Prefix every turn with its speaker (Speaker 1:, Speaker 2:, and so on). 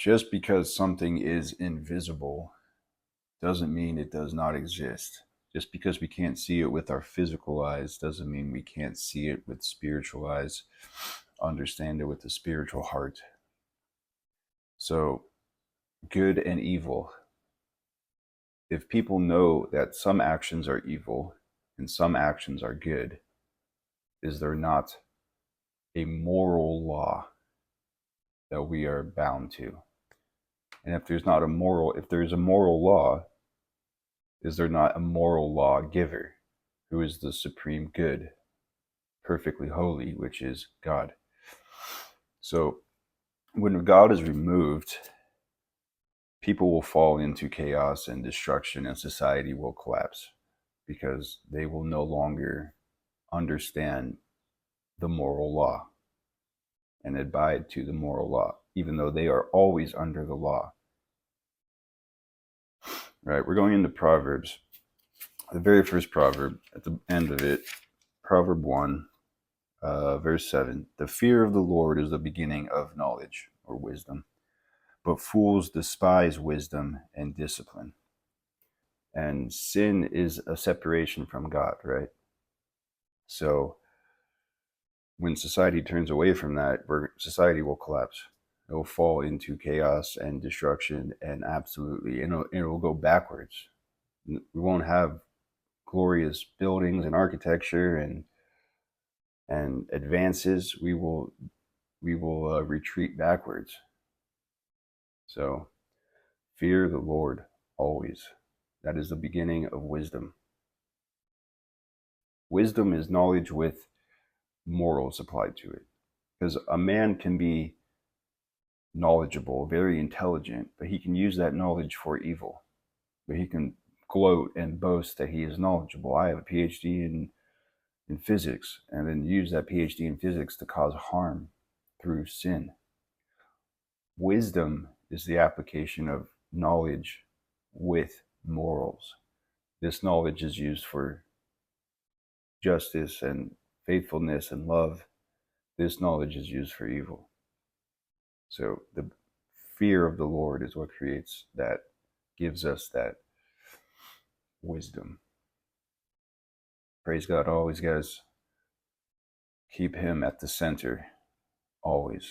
Speaker 1: Just because something is invisible doesn't mean it does not exist. Just because we can't see it with our physical eyes doesn't mean we can't see it with spiritual eyes, understand it with the spiritual heart. So, good and evil. If people know that some actions are evil and some actions are good, is there not a moral law that we are bound to? And if there's a moral law, is there not a moral lawgiver who is the supreme good, perfectly holy, which is God? So when God is removed, people will fall into chaos and destruction, and society will collapse because they will no longer understand the moral law and abide to the moral law, even though they are always under the law. Right? We're going into Proverbs. The very first proverb, at the end of it, Proverb 1, verse 7. The fear of the Lord is the beginning of knowledge or wisdom, but fools despise wisdom and discipline. And sin is a separation from God, right? So when society turns away from that, society will collapse. It will fall into chaos and destruction, and absolutely, it will go backwards. We won't have glorious buildings and architecture and advances. We will retreat backwards. So fear the Lord always. That is the beginning of wisdom. Wisdom is knowledge with morals applied to it. Because a man can be knowledgeable, very intelligent, but he can use that knowledge for evil. But he can gloat and boast that he is knowledgeable. I have a PhD in physics, and then use that PhD in physics to cause harm through sin. Wisdom is the application of knowledge with morals. This knowledge is used for justice and faithfulness and love. This knowledge is used for evil. So the fear of the Lord is what creates that, gives us that wisdom. Praise God always, guys. Keep him at the center, always.